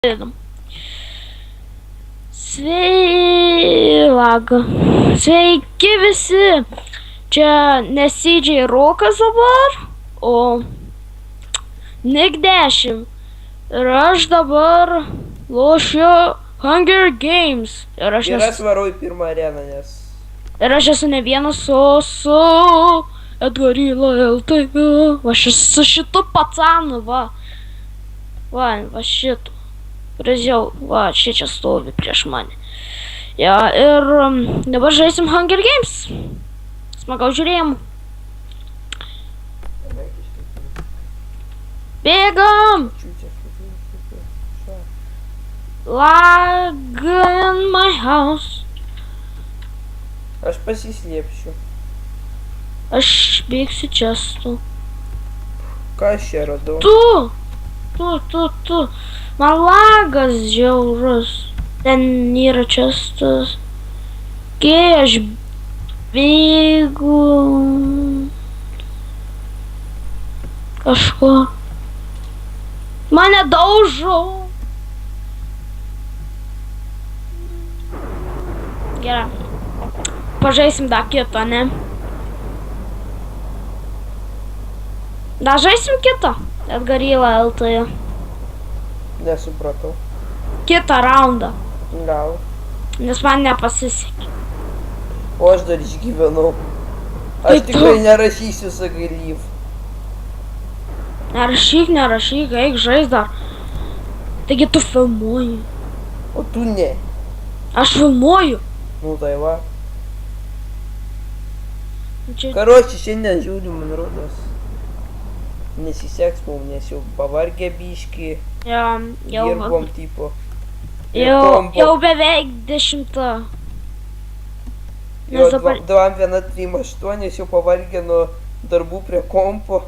Pradedam. Sveiki visi. Čia nesidžiai Rokas dabar, o Nick 10. Ir aš dabar lošiu Hunger Games. Ir aš varau į pirmą areną, nes... Ir aš esu ne vienas, o su Edgarila LT. Va su šitu pacanu, va. Va šitu. Pražiau, va, čia stovi prieš mane. Ja, ir dabar žaisim Hunger Games. Smagaus žiūrėjimų. Bėgam! Lag in my house. Aš pasislėpsiu. Aš bėgsiu čia su. Ką aš čia radau? Tu. Man lagas žiaurus. Ten yra čestas. Kai aš bėgu kažko. Mane daužo. Gerai. Pažaisim dar kitą, ne? Dar žaisim kitą. Edgarila LT. Nesupratau. Kitą raundą. Gal. Nes man nepasisekė. O aš dar išgyvenau. Aš tikrai nerašysiu Sagalyv. Nerašyk, eik žais dar. Taigi tu filmuoji. O tu ne. Aš filmuoju. Nu tai va. Karoči, šiandien žiūrim, man rodos. Nesiseks mums, nes jau pavargę biškį. Jau dirbom tipo. Jau beveik 10. Jo, 2-1-3-8 jau pavargę nuo darbų prie kompo.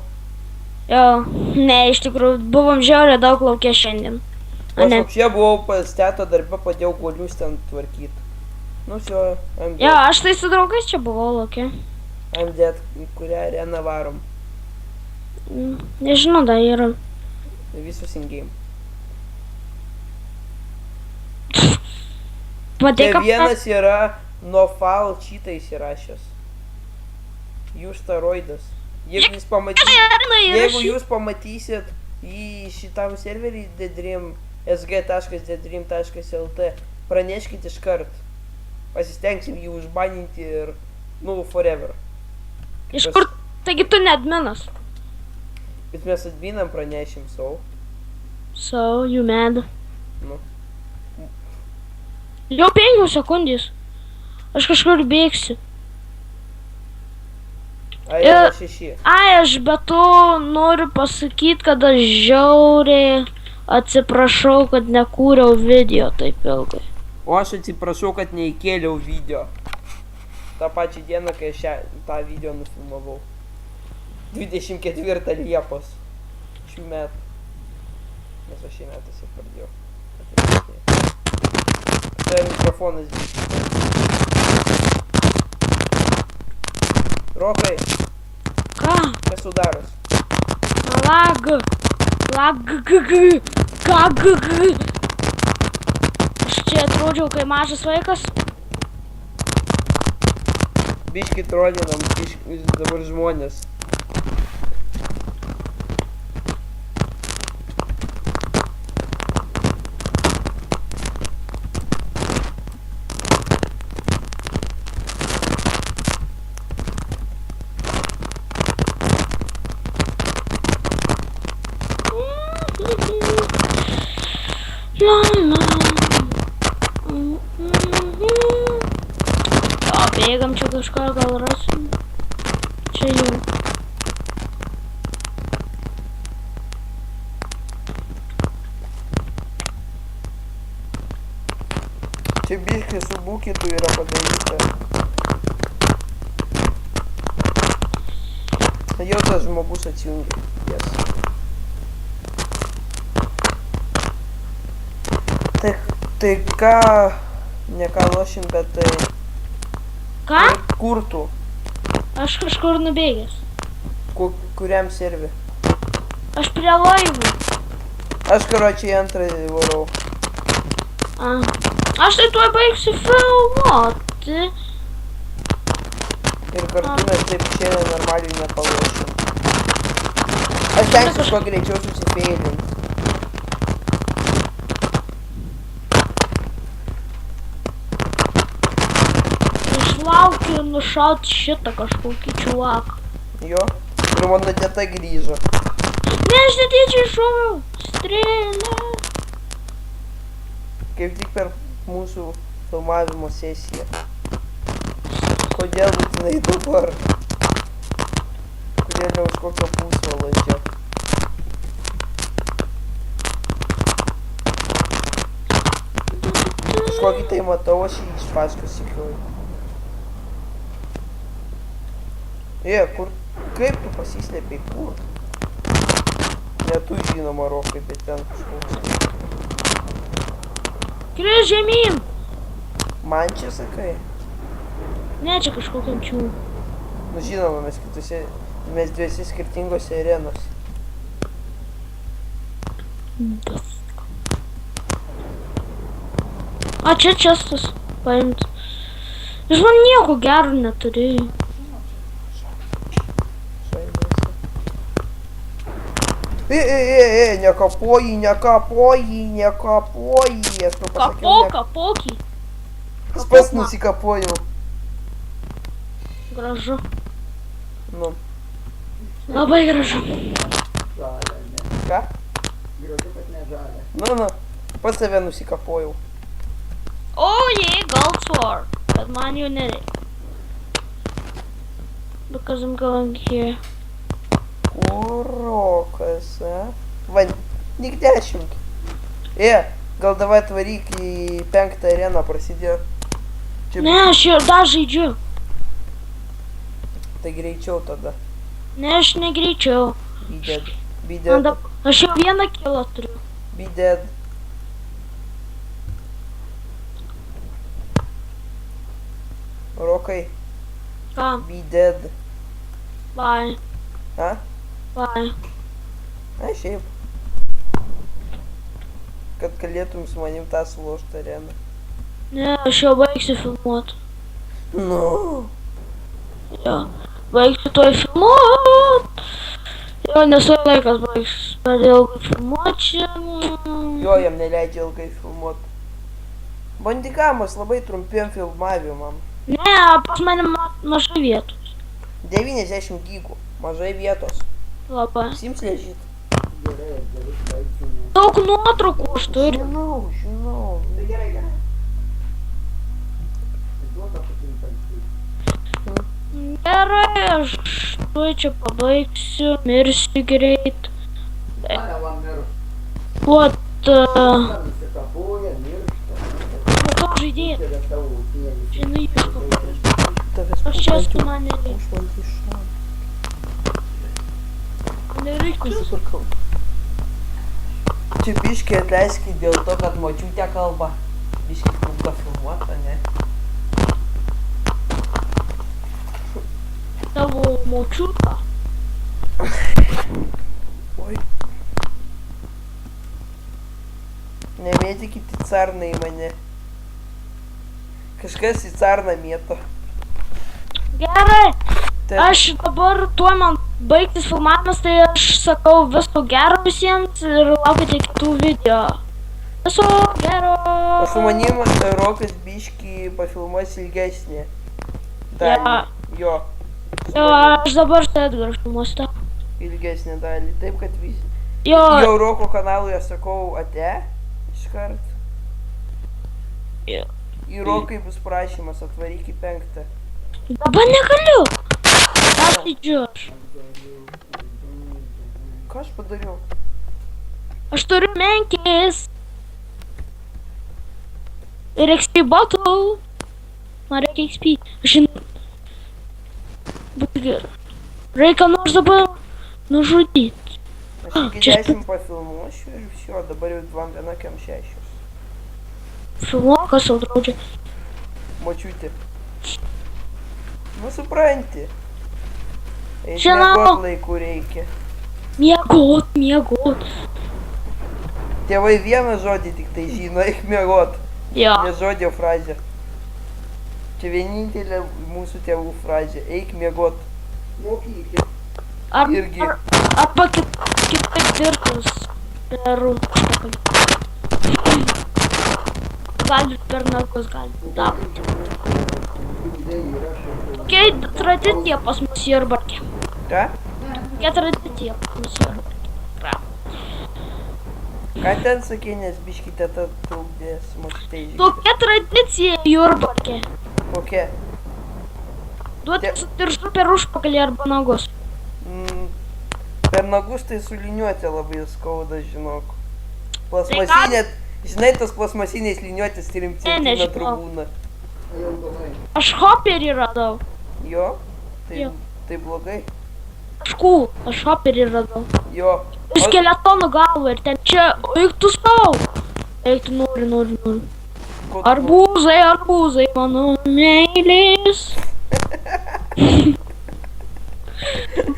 Jo, ne, iš tikrųjų, buvom žiauriai daug lauke šiandien. Aš apšė buvau pas teto darbę, padėjau guolius ten tvarkyt. Nu, šio, I'm dead. Jo, aš tai su draugais čia buvau lauke. I'm dead, į kurią areną varom. Nežinau, dar yra. Visus in-game. Matai, Čia vienas yra nuo fall čitą įsirašęs. Jų staroidas. Jeigu jūs pamatysit į šitam serverį sg.dedream.lt, praneškit iškart. Pasistengsim jį užbaninti ir, forever. Iš kur? Taigi tu ne adminas. Bet mes adminam pranešim, So, you mad? Nu. Jau 5 sekundės. Aš kažkur bėgsiu. Arena 6. Aš be to noriu pasakyti, kad aš žiauriai atsiprašau, kad nekūriau video taip ilgai. O aš atsiprašau, kad neįkėliau video. tą pačią dieną, kai aš tą video nufilmavau. 24 Liepos šių metų. Nes aš šį metais jau pradėjau. Tai mikrofonas biškai. Rokai. Ką? Kas tu daros? Aš čia atrodžiau, kai mažas vaikas. Biškai trolinam dabar žmonės. Bėgam čia kažką gal rasim. Čia jau. Čia biškai su bukitu yra padaryta. Jau tas žmogus atsijungia. Yes. Tai ką, ne ką lošim, bet tai... Ką? Kur tu? Aš kažkur nubėgęs. Kuriam servi? Aš prie laivų. Aš karočiai antrą varau. Aš tai tuoj baigsiu filmuoti. Ir kartu mes taip šiandien normaliai nepalošim. Aš stengsiu kuo greičiau susifeilint. Išlaukiu nušauti šitą kažkokį čiuvaką. Jo. Ir mano teta grįžo. Ne, aš netyčia šoviau. Strėlė. Kaip tik per mūsų filmavimo sesiją. Kodėl būtinai dabar? Kodėl ne už kokio pusvalandžio? Kažkokį tai matau, aš jį iš paskos įkiuoju. Kur? Kaip tu pasislėpiai? Kur? Ne tu žinoma, Rokai, bet ten kažkoks. Krės žemyn. Man čia sakai? Ne, čia kažkokiam čiū. Nu žinoma, mes dviesi skirtingose arenose. A, čia čestas paimti. Iš man nieko gero neturėjai. Nekapoji. Kapokį. Aš pats nusikapojau. Gražu. Nu. Labai gražu. Ką? Nu. Pats save nusikapojau. O, jei, gold sword. Bet man jau nereikia. Because I'm going here. Kur Rokas, Va, nik 10. Gal davai atvaryk į 5 areną, prasidėjo. Ne, aš jau dar žaidžiu. Tai greičiau tada. Ne, aš negreičiau. Be dead. Aš jau vieną kilą turiu. Be dead. Rokai. Ką? Be dead. Bye. A? Bye. Ai, šiaip. Kad galėtum su manim tą suloštą areną. Ne, aš jau baigsiu filmuoti. Nu. Jo, baigsiu tuoj filmuoti. Jo, nesu laikas baigsiu. Per ilgai filmuoti. Jo, jam neleidžia ilgai filmuoti. Bandikamas labai trumpiem filmavimam. Ne, pas mane mažai vietos. 90 gigų. Mažai vietos. Labai. Sims ležit. Daug nuotraukų aš turiu. Žinau. Tai gerai. Gerai, aš tuoj čia pabaigsiu, mirsiu greit. What? Ką žaidėt? Žinai, visko. Aš čia esu man nereikia. Nereikia. Čia biškį atleiskit dėl to, kad močiutė kalba. Biškį trūko filmuota, ne? Tavo močiutą. Oi. Nemėtykit į carną į mane. Kažkas į carną mėto. Gerai. Aš dabar tuoj man baigtis filmavimas, tai aš sakau viso gero visiems ir laukite kitų video. Viso gero. O su manim Rokas biškį pafilmuos ilgesnį. Ja. Jo. Jo, aš dabar su Edgaru filmuosiu. Ilgesnį dalį. Taip, kad visi. Jo. Jau Roko kanalui aš sakau ate. Iškart. Jo. Į Rokai bus prašymas atvaryk į 5. Dabar negaliu. Atidžiu aš. Ką aš padariau? Aš turiu menkės. Ir XP bottle. Man reikia XP. Aš žinau. Būtų gerai. Reikia nors dabar nužudyti. Aš iki 10 pafilmuosiu ir visio, dabar jau 2:1:6. Filmuok, kas sau draudžia. Močiutė. Nu supranti. Žinau. Miegot laikų reikia. Miegot. Tėvai vieną žodį tik tai žino, eik miegot. Jo. Ne žodį, o frazė. Čia vienintelė mūsų tėvų frazė. Eik miegot. Mokykit. Irgi. Arba kitaip dirtus per užpakalį. Gali per nagus, gali dabti. Tokia tradicija pas mus Jurbarke. Ką? Tokia tradicija pas mus Jurbarke. Ką ten sakė, nes biškį teta trukdė su močiutė išgirti. Tokia tradicija Jurbarke. Kokia? Duoti su diržu per užpakalį arba nagus. Per nagus tai suliniuotė labai skauda, žinok. Plasmasinė, žinai, tas plasmasinės liniuotės turim centimetrų būna. Aš hoperį radau. Jo? Jo. Tai blogai. Aš hoperį radau. Jo. Skeletonų galva ir ten čia, eik tu sau. Eik tu nori. Arbūzai, mano meilės.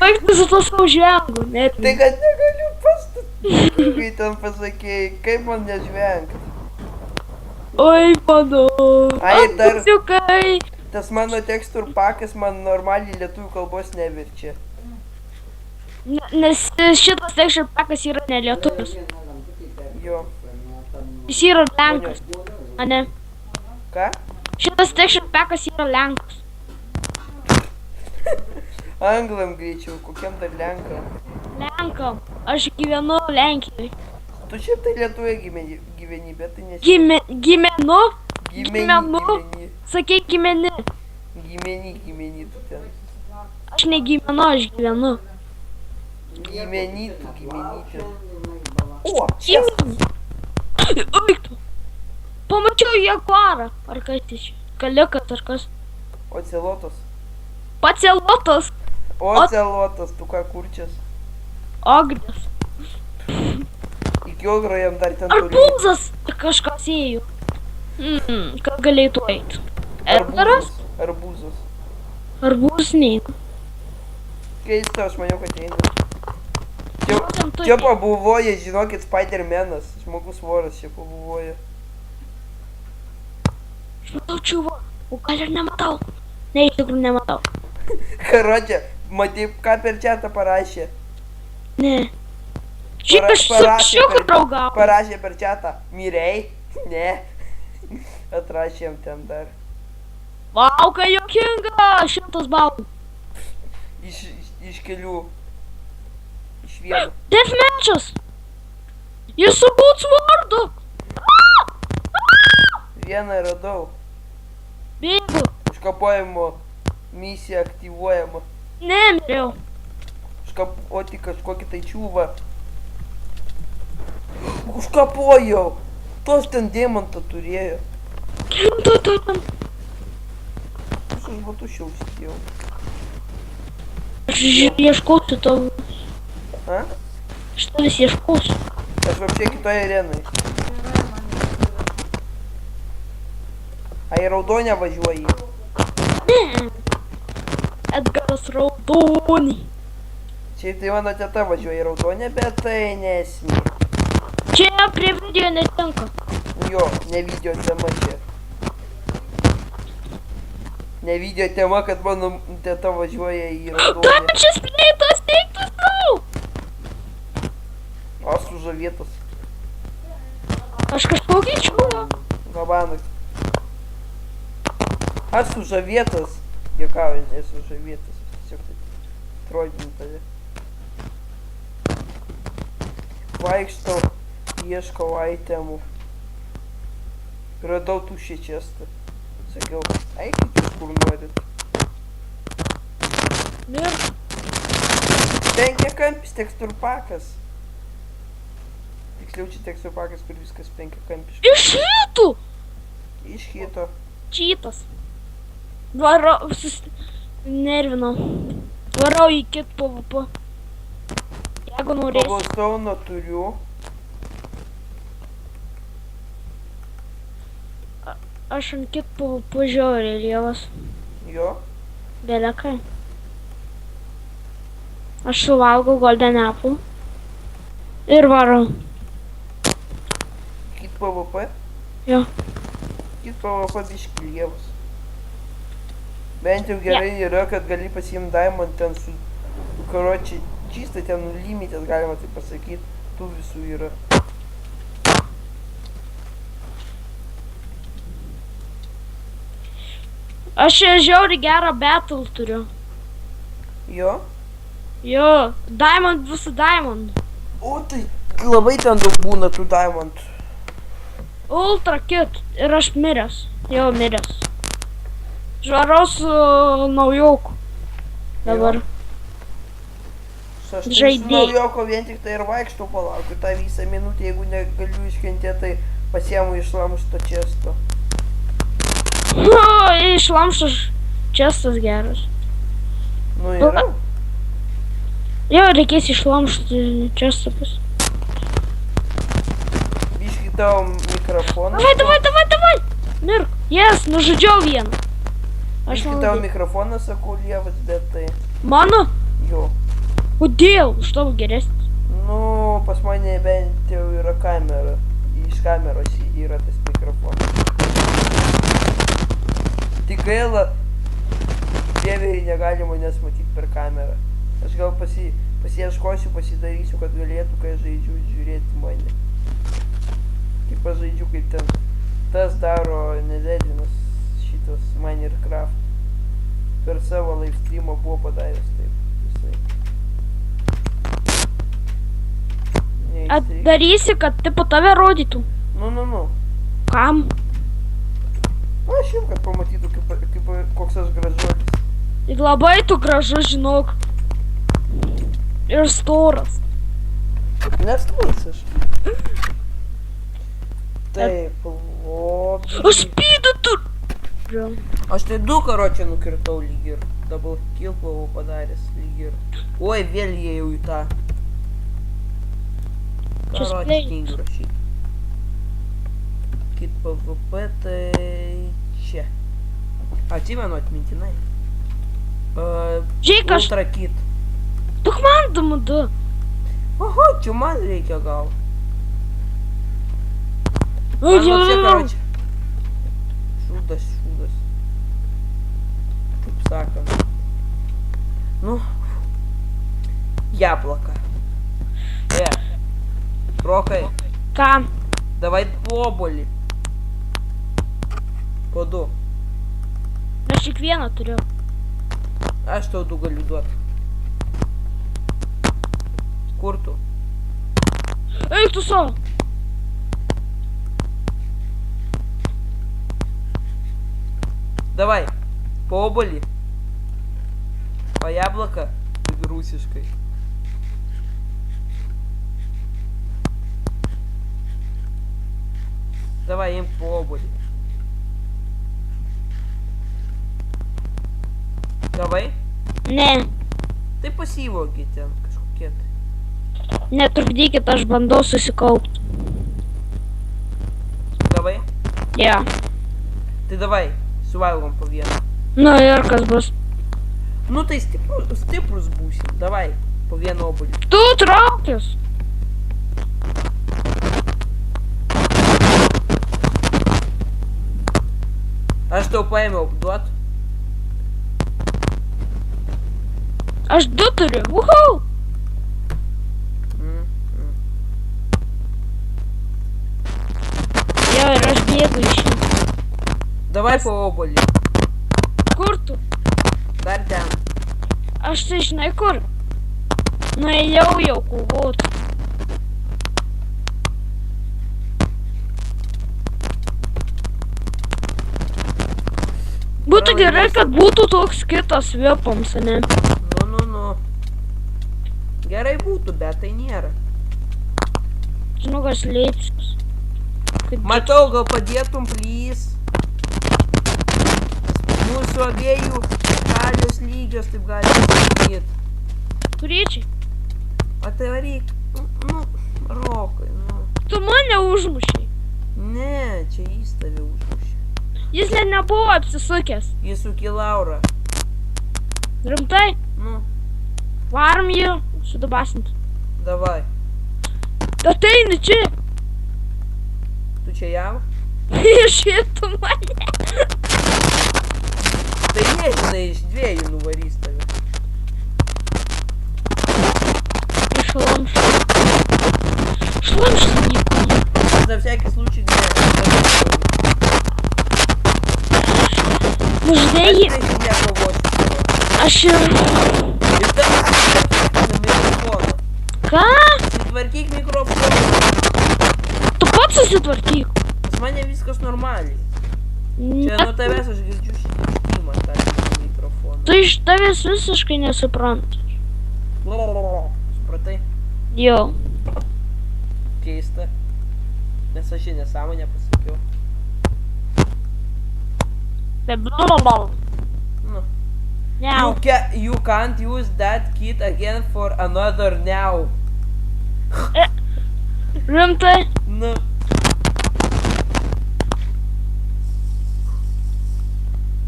Baigti su to savo žengu, net. Tai kad negaliu pastatyti, kai ten pasakėjai, kaip man nežvengti. Oi, mano. Ai, dar Antusiukai. tas mano tekstur pakas man normaliai lietuvių kalbos neverčia. Nes šitas texture pakas yra ne lietuvis. Jo. Jis yra lenkas. A ne? Ką? Šitas texture pakas yra lenkas. Anglam greičiau, kokiam dar lenkam. Lenkam. Aš gyvenu Lenkijoje. Tu šiaip tai Lietuvoje gyveni, bet tai nesi. Gyvenu. Gyveni. Sakai gyveni. Gyveni tu ten. Aš negyvenu, aš gyvenu. Gyveni ten. O, čia. Eik tu. Pamačiau jaguarą. Ar kas tai čia? Kalikas ar kas? Ocelotas. Pacelotas. Ocelotas, tu ką kurčias? Ogres. Iki ogro jam dar ten turi. Arbūzas. Kažkas ėjo. Kad galėtų eiti. Edgaras? Arbūzas. Arbūzas neina. Keista, aš maniau, kad eina. Čia pabuvoja, žinokit, Spidermanas. Žmogus voras čia pabuvoja. Aš matau čiuvo. O gal ir nematau. Ne, iš tikrųjų nematau. Karočią, matai, ką per chatą parašė? Ne. Šiaip aš su psiuku draugau. Parašė per chatą. Mirei? Ne. Atrašėm ten dar. Vau, kai juokinga. 100 balų. Iš kelių. Iš vieno. Deathmatch'as. Jis su Boots vardu. Vieną radau. Bėgu. Užkapojimo misija aktyvuojama. Nemiriau. Užkapoti kažkokį tai čiūvą. Užkapojau. Tos ten diamantą turėjo. Ten. Aš už batus jau užsidėjau. Aš ieškosiu tavo. A? Aš tavęs ieškosiu. Aš vapšė kitoje arenai. Ai, raudonę važiuoji. Ne. Edgaras raudonį. Šiaip tai mano teta važiuoja į raudonę, bet tai nesmė. Čia prie video netinka. Jo, ne video tema čia. Ne video tema, kad mano teta važiuoja į raudonę. Kam šis pleitas teiktų sau? Aš sužavėtas. Aš kažkokį čiūvą. Gabanas. Aš sužavėtas. Jokauju, nesu žavėtas. Tiesiog taip troidinu tave. Vaikštau, ieškau itemų. Radau tuščią čestą. Sakiau, eikit jūs kur norit. Ir Penkiakampis teksturpakas. Tiksliau čia teksturpakas, kur viskas penkiakampiškai. iš šitų. Iš hito. Čytas. Varau, nervino. Varau į kit PvP. Jeigu norėsi. Cobblestone turiu. Aš ant kit PvP žiauriai lievas. Jo. Belekai. Aš suvalgau golden apple. Ir varau. Kit PvP. Jo. pasakyt, PvP biškį lievas. Bent jau gerai yra, kad gali pasiimti diamond ten su, karočiai, čistai ten limited, galima tai pasakyti, tų visų yra. Aš žiauriai gerą battle turiu. Jo? Jo, diamond visų diamond. O tai labai ten daug būna tų diamond. Ultra kit. Ir aš miręs. Jau miręs. Žvaros naujokų. Dabar. Aš tai su Žaidėjai. naujoko vien tik tai ir vaikštau, palaukiu tą visą minutę, jeigu negaliu iškentėti, tai pasiemu iš lamšto često. Išlamštas čestas geras. Nu yra. Jo, reikės išlamšti čestą pas. Biškį tavo mikrofoną. Davai! Mirk. Jes, nužudžiau vieną. Aš Biškį tavo manau. mikrofoną, sakau, lievas, bet tai... Mano? Jo. Kodėl? Už tavo geresnis. Nu, pas mane bent jau yra kamera. Iš kameros yra tas mikrofonas. Tik gaila, dievėj negali manęs matyti per kamerą. Aš gal pasiieškosiu, pasidarysiu, kad galėtų, kai žaidžiu, žiūrėti mane. Kaip aš žaidžiu, kaip ten tas daro nededinas šitas Minecraft. Per savo live streamą buvo padaręs taip visai. Neįsteig. Darysi, kad tipo tave rodytų. Nu. Kam? Na, šiaip, kad pamatytų, kaip koks aš gražuolis. Ir labai tu gražus, žinok. Ir storas. Nestulis aš. Taip, lobby. Aš spydu tu. Aš tai du karočią nukirtau lyg ir. Double kill buvau padaręs lyg ir. Oi, vėl įėjau į tą. Karočią tingiu rašyti. Kit PvP tai čia. Atsimenu atmintinai. Žiūrėk, aš... Ultra kit. Tuk man du. Oho, čia man reikia gal. Man va čia, karočią. Šūdas. Taip sakant. Nu. Jablaka. Rokai, Ką? davai obuolį. Po du. Aš tik vieną turiu. Aš tau du galiu duoti. Kur tu? Eik tu savo. Davai, po obuolį. Po jablaka, tik rusiškai. Давай, им по обуви. Давай. Ne, Tai pasivogi ten kažkokie tai. netrukdykit, aš bandau susikaupti. Давай. Ja. Tai davai, suvalgom po vieną. Nu ir kas bus? Nu tai stiprus būsim. Davai, po vieną obuolį. Tu traukis. Aš tau paėmiau duot. Aš du turiu. Uhau. Jo, ir aš bėgu iš jų. Давай по obuolį. Kur tu? Dar ten. Aš tai žinai kur? Nuėjau jau kovot. Būtų gerai, kad būtų toks kitas vėpams, ne? Nu. Gerai būtų, bet tai nėra. Žinau, kas lėpsius. Matau, gal padėtum, please. Mūsų abiejų galios lygios, taip galima sakyti. Kuriečiai? O tai varyk. Nu, Rokai, nu. Tu mane užmušiai. Ne, čia jis tave užmušė. Jis net nebuvo apsisukęs. Jis sukė Laurą. Rimtai? Nu, Varom jį sudubasint. davai. Ateini čia. Tu čia jam? Šitų mane. Tai nežinai, iš dviejų nuvarys tave. Šlamšt. Šlamšt nieko. На всякий случай не. Ну жди її. Aš ir... Ir tave mikrofoną. Ką? Sutvarkyk mikrofoną. Tu pats susitvarkyk. Pas mane viskas normaliai. Čia nuo tavęs aš girdžiu šimą tą mikrofoną. Tu iš tavęs visiškai nesuprantu. Supratai? Jo. Keista. Nes aš į nesąmonę pasakiau. Blablabla. Nu. Now. You can't use that kit again for another now. Rimtai? Nu.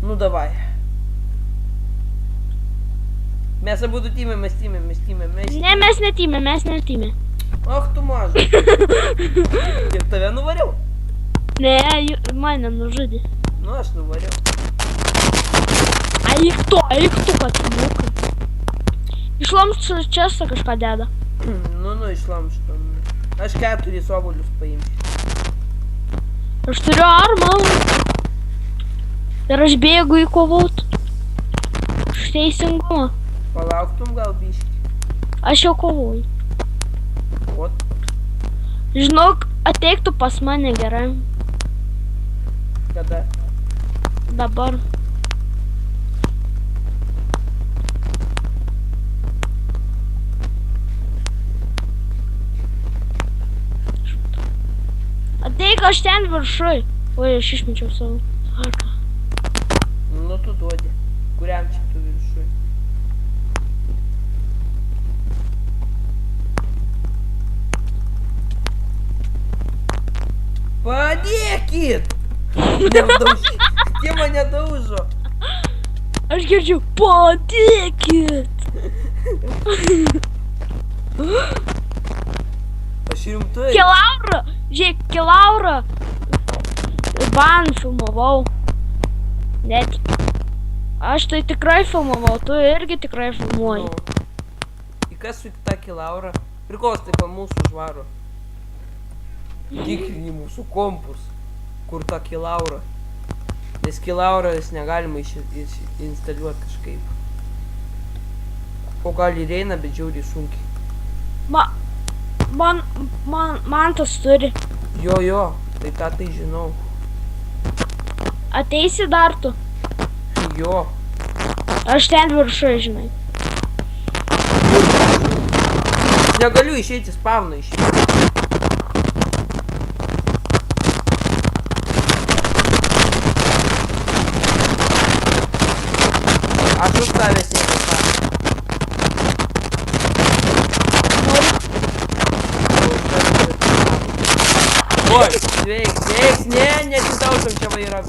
Nu davai. Mes abudu tymė, mes tymė. Ne, mes netime. Ach, tu mažas. Ir tave nuvariau. Ne, mane nužudė. Nu, aš nuvariau. Eik tu, patimukai. Išlamštų čia kažką deda. Nu, išlamštų. Aš 4 obuolius paimsiu. Aš turiu armą. Ir aš bėgu į kovot. Už teisingumą. Palauktum gal biškį. Aš jau kovoju. Ot. Žinok, ateiktų pas mane gerai. Kada? Dabar. Ateik, aš ten viršui. Oi, aš išmečiau savo arką. Nu, tu duodi. Kuriam čia tu viršui? Padėkit! Nedaužykit! Tie mane daužo! Aš girdžiu, padėkit! Aš rimtai. Kelaura! Žiūrėk, Kelaura! Ban filmavau. Net. Aš tai tikrai filmavau, tu irgi tikrai filmuoji. Nu. Į kas su ta Kelaura? Prikos taip ant mūsų žvaro. Tikrini mūsų kompus. Kur ta Kelaura? Nes Kelaura negalima instaliuoti kažkaip. O gal ir eina, bet žiauriai sunkiai. Man tas turi. Jo, tai tą tai žinau. Ateisi dar tu. Jo. Aš ten viršui, žinai. Negaliu išeiti, spavną išeiti. Aš už tavęs nepasakau. Oi, sveiks, nesitaušam čia vairą.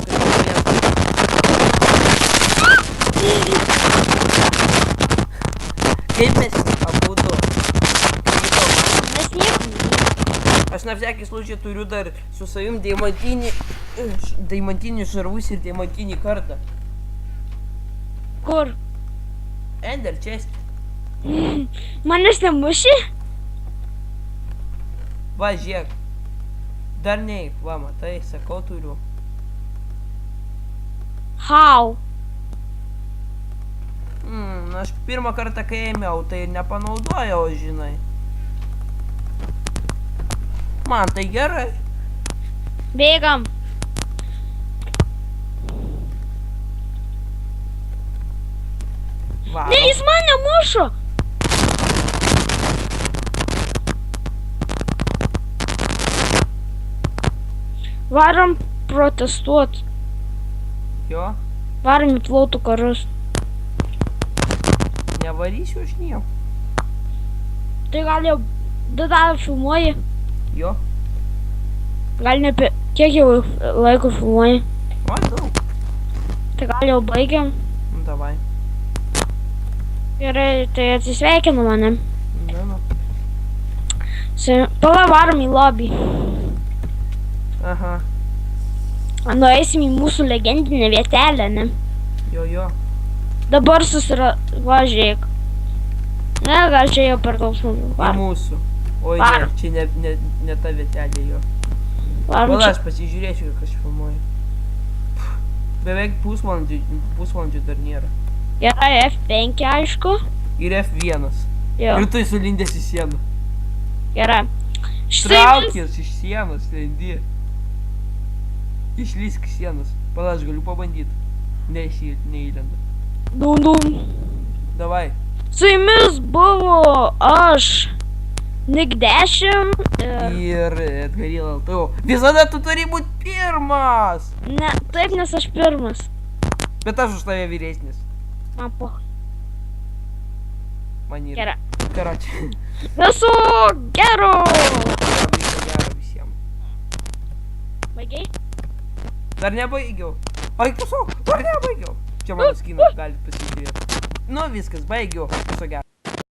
Kaip mes abudu? Mes nieko. Aš na всякий случай turiu dar su savim deimantinį šarvus ir deimantinį kartą. Kur? Ender chest. Manęs nemuši? Va, žiūrėk. Dar neik, va, matai, sakau turiu. How? Aš pirmą kartą kai ėmiau, tai nepanaudojau, žinai. Man tai gerai. Bėgam. Varom. Ne, jis mane mušo. Varom protestuot. Jo, Varom į plautų karus. nevarysiu aš nieko. Tai gal jau dar filmuoji? Jo, Gal ne apie... Kiek jau laiko filmuoji? matau. Tai gal jau baigiam? Nu, davai. Gerai, tai atsisveikinu mane. Nu. Pala varom į lobby. Aha. Nueisim į mūsų legendinę vietelę, ne? Jo. Dabar važiuok. Ne, gal čia jau per daug žmonių. Į mūsų. Oi, ne, Varom. čia ne ta vietelė jo. Varom Gal čia. aš pasižiūrėsiu, kas čia filmuoja. Beveik pusvalandžio dar nėra. Yra F5, aišku. Ir F1. Jo, Ir tu sulindęs į sieną. gerai. Traukės iš sienos, lendi. Išlysk sienos. Pala, aš galiu pabandyti. Neįlenda. Dum. Davai. Su jumis buvo aš, Nick 10. Ir Edgarila LTO. Visada tu turi būti pirmas. Ne, taip, nes aš pirmas. Bet aš už tave vyresnis. Man po. Man yra. Gerai. Karočiui. Viso gero. Viso gero visiems. Baigiai? Dar nebaigiau. Ai, klausau, dar nebaigiau. Čia mano skinas, galit pasižiūrėti. Nu viskas, baigiau. Viso gero.